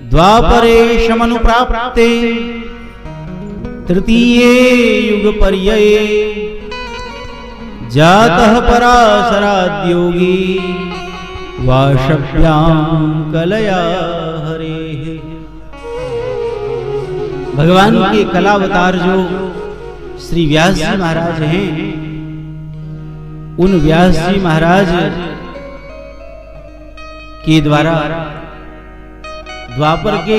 द्वापरे शमनुप्राप्ते तृतीये युगपर्यये जातः पराशराद्योगी वाशव्यां कलया हरेः। भगवान के कलावतार जो श्री व्यास जी महाराज हैं, उन व्यास जी महाराज के द्वारा द्वापर के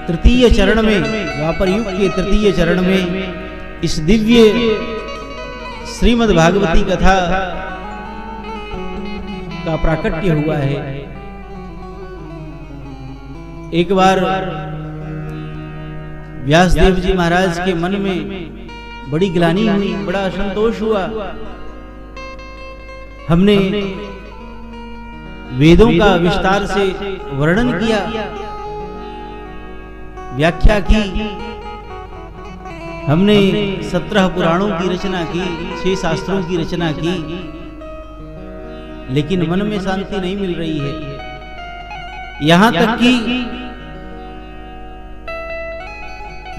तृतीय चरण में, द्वापर युग के तृतीय चरण में इस दिव्य श्रीमद् भागवती कथा का प्राकट्य हुआ है। एक बार व्यासदेव जी महाराज के मन में बड़ी ग्लानि हुई, बड़ा असंतोष हुआ। हमने वेदों का विस्तार से वर्णन किया, व्याख्या की, हमने 17 पुराणों की रचना की, 6 शास्त्रों की रचना की, लेकिन मन में शांति नहीं मिल रही है। यहां तक कि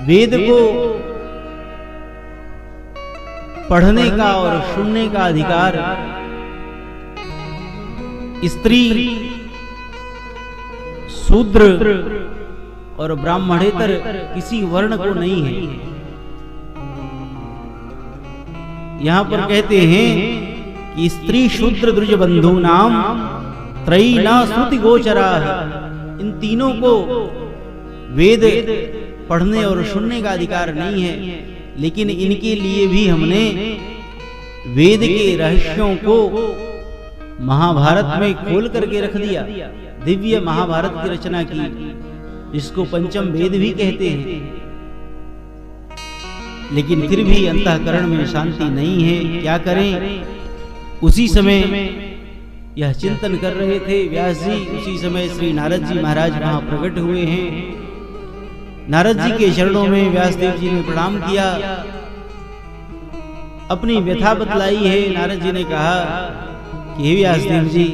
वेद को पढ़ने का और सुनने का अधिकार स्त्री, शूद्र और ब्राह्मणेतर किसी वर्ण को नहीं है। यहां पर कहते हैं कि स्त्री शूद्र द्विज बंधु नाम त्रयी न श्रुति गोचरा। इन तीनों को वेद पढ़ने और सुनने का अधिकार नहीं है, लेकिन इनके लिए भी हमने वेद के रहस्यों को महाभारत में खोल करके रख दिया। दिव्य महाभारत की रचना की, जिसको पंचम वेद भी कहते हैं। लेकिन फिर भी अंतःकरण में शांति नहीं है, क्या करें। उसी समय यह चिंतन कर रहे थे व्यास जी, उसी समय श्री नारद जी महाराज वहां प्रकट हुए हैं। नारद जी के चरणों में व्यासदेव जी ने प्रणाम किया, अपनी व्यथा बतलाई है। नारद जी ने कहा कि हे व्यासदेव जी,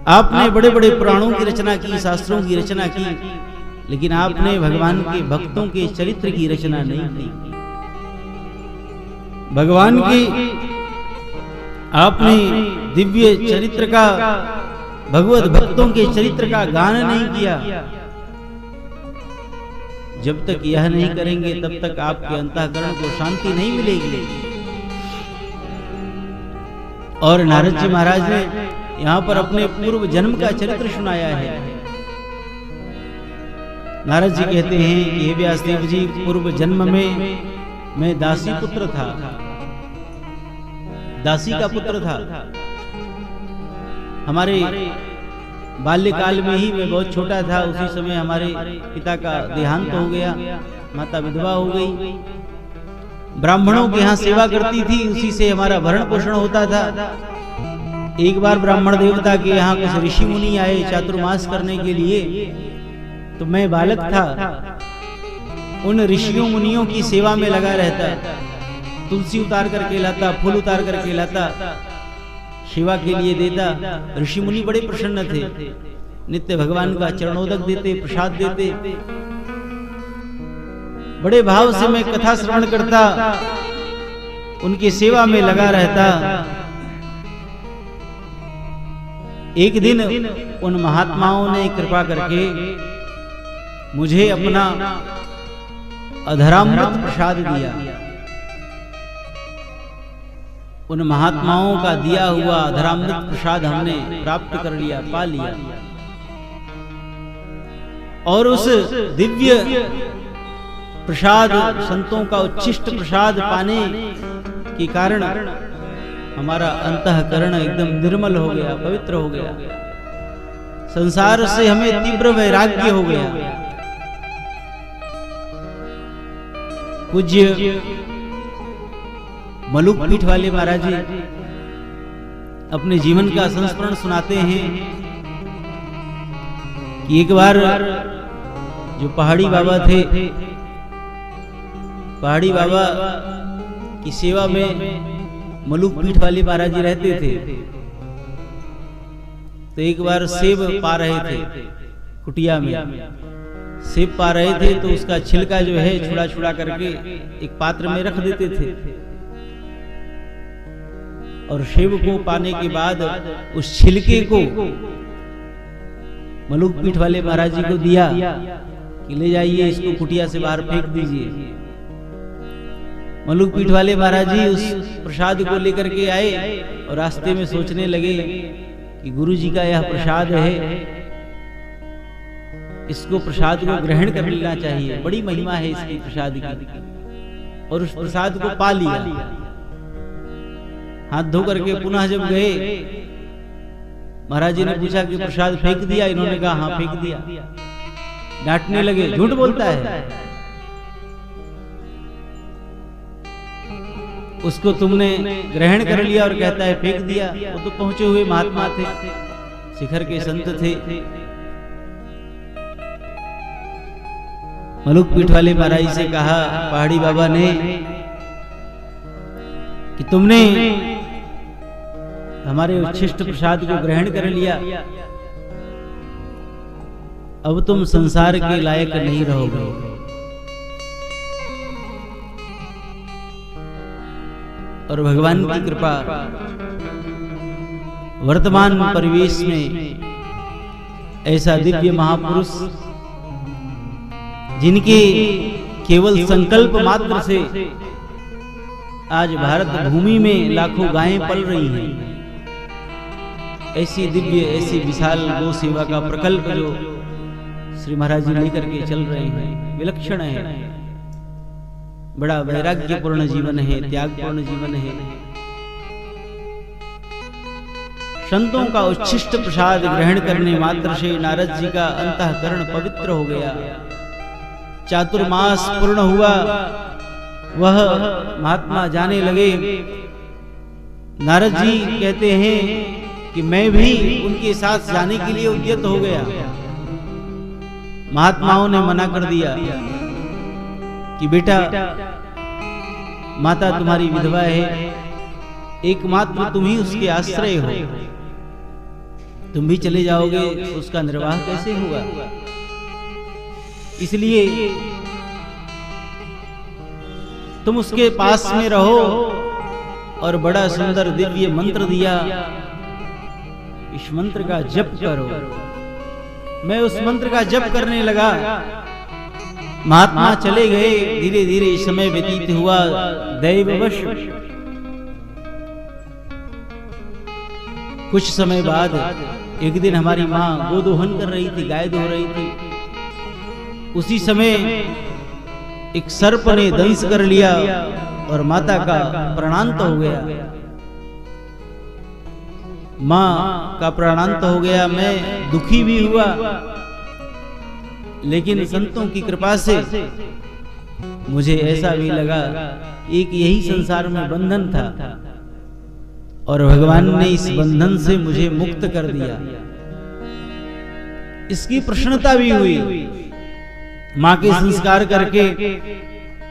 आपने बड़े बड़े पुराणों की रचना की, शास्त्रों की रचना की, लेकिन आपने भगवान के भक्तों के चरित्र की रचना नहीं की। भगवान के आपने दिव्य चरित्र का, भगवत भक्तों के चरित्र का गान नहीं किया। जब तक यह नहीं करेंगे तब तक आपके अंतःकरण को शांति नहीं मिलेगी। और नारद जी महाराज ने यहाँ पर अपने पूर्व जन्म का चरित्र सुनाया है। नारद जी कहते हैं कि हे व्यासदेव जी, पूर्व जन्म में मैं दासी पुत्र था, दासी का पुत्र था। हमारे बाल्यकाल में ही मैं बहुत छोटा था, उसी समय हमारे पिता का देहांत हो गया, माता विधवा हो गई। ब्राह्मणों के यहाँ सेवा करती थी, उसी से हमारा भरण पोषण होता था। एक बार ब्राह्मण देवता के यहाँ कुछ ऋषि मुनि आए चातुर्मास करने के लिए, तो मैं बालक था। उन ऋषियों मुनियों की सेवा में लगा रहता, तुलसी उतार करके लाता, फूल उतार करके लाता, सेवा के लिए देता। ऋषि मुनि बड़े प्रसन्न थे, नित्य भगवान का चरणोदक देते, प्रसाद देते। बड़े भाव से मैं कथा श्रवण करता, उनकी सेवा में लगा रहता। एक दिन उन महात्माओं ने कृपा करके मुझे अपना अधरामृत प्रसाद दिया। उन महात्माओं का दिया हुआ अधरामृत प्रसाद हमने प्राप्त कर लिया, पा लिया। और उस दिव्य प्रसाद, संतों का उच्छिष्ट प्रसाद पाने के कारण हमारा अंतःकरण एकदम निर्मल हो गया, पवित्र हो गया। संसार से हमें तीव्र वैराग्य हो गया। पूज्य मलुक पीठ वाले महाराज जी अपने जीवन का संस्मरण सुनाते हैं कि एक बार जो पहाड़ी बाबा थे, पहाड़ी बाबा की सेवा में मलुक पीठ वाले महाराज जी रहते थे। तो एक बार सेब पा रहे थे, कुटिया में सेब पा रहे थे तो उसका छिलका जो है छुड़ा छुड़ा करके एक पात्र में रख देते थे, और सेब को पाने के बाद उस छिलके को मलुक पीठ वाले महाराज जी को दिया कि ले जाइए, इसको कुटिया से बाहर फेंक दीजिए। मलुक पीठ वाले महाराज जी उस प्रसाद को लेकर के आए और रास्ते में सोचने लगे कि गुरु जी का यह प्रसाद है, इसको प्रसाद को ग्रहण कर लेना चाहिए, बड़ी महिमा है इसकी प्रसाद की। और उस प्रसाद को पा लिया। हाथ धो करके पुनः जब गए, महाराज जी ने पूछा कि प्रसाद फेंक दिया? इन्होंने कहा हाँ फेंक दिया। डांटने लगे, झूठ बोलता है, उसको तुमने ग्रहण कर लिया और कहता है फेंक दिया। वो तो पहुंचे हुए महात्मा थे, शिखर के संत थे। मलुक पीठ वाले महाराज से कहा पहाड़ी बाबा ने कि तुमने हमारे उच्छिष्ट प्रसाद को ग्रहण कर लिया, अब तुम संसार के लायक नहीं रहोगे। और भगवान की कृपा वर्तमान परिवेश में ऐसा दिव्य महापुरुष जिनके केवल संकल्प मात्र से आज भारत भूमि में लाखों गायें पल रही हैं, ऐसी दिव्य ऐसी विशाल गौ सेवा का प्रकल्प जो श्री महाराज जी लेकर के चल रहे हैं, विलक्षण है, बड़ा वैराग्यपूर्ण जीवन है, त्यागपूर्ण जीवन है। संतों का उच्छिष्ट प्रसाद ग्रहण करने मात्र से नारद जी का अंतःकरण पवित्र हो गया। चातुर्मास पूर्ण हुआ, वह महात्मा जाने लगे। नारद जी कहते हैं कि मैं भी उनके साथ जाने के लिए उद्यत हो गया। महात्माओं ने मना कर दिया कि बेटा माता तुम्हारी विधवा है, एकमात्र तुम ही उसके आश्रय हो, तुम भी चले जाओगे उसका निर्वाह कैसे होगा? इसलिए तुम उसके पास में रहो। और बड़ा सुंदर दिव्य मंत्र दिया, इस मंत्र का जप करो। मैं उस मंत्र का जप करने लगा, महात्मा चले गए। धीरे धीरे समय व्यतीत हुआ। दैववश कुछ समय बाद एक दिन हमारी माँ गोदोहन कर रही थी, गाय दो रही थी। उसी समय एक सर्प ने दंश कर लिया और माता का प्राणांत हो गया। माँ का प्राणांत हो गया। मैं दुखी भी हुआ, लेकिन संतों की कृपा से मुझे ऐसा भी लगा एक यही संसार में बंधन था और भगवान ने इस बंधन से मुझे मुक्त कर दिया। इसकी प्रसन्नता भी हुई। माँ के संस्कार करके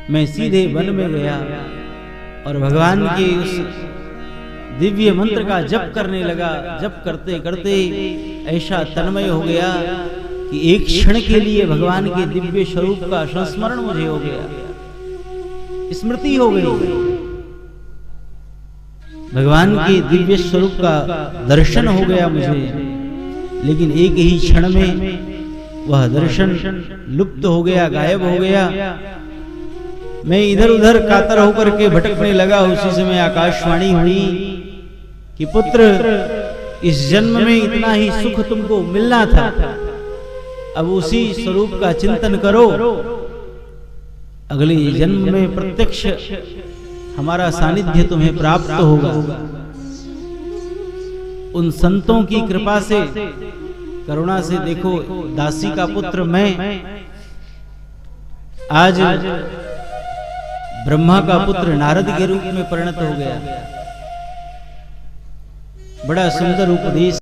मैं सीधे वन में गया और भगवान के उस दिव्य मंत्र का जप करने लगा। जप करते करते ऐसा तन्मय हो गया कि एक क्षण के लिए भगवान के दिव्य स्वरूप का संस्मरण मुझे हो गया, स्मृति हो गई। भगवान के दिव्य स्वरूप का दर्शन हो गया मुझे, लेकिन एक ही क्षण में वह दर्शन लुप्त हो गया, गायब हो गया। मैं इधर उधर कातर होकर के भटकने लगा। उसी समय आकाशवाणी हुई कि पुत्र, इस जन्म में इतना ही सुख तुमको मिलना था, अब उसी स्वरूप का चिंतन करो, अगले जन्म में प्रत्यक्ष हमारा सानिध्य तुम्हें प्राप्त होगा। उन संतों की कृपा से, करुणा से देखो, दासी का पुत्र मैं आज ब्रह्मा का पुत्र नारद के रूप में परिणत हो गया। बड़ा सुंदर उपदेश।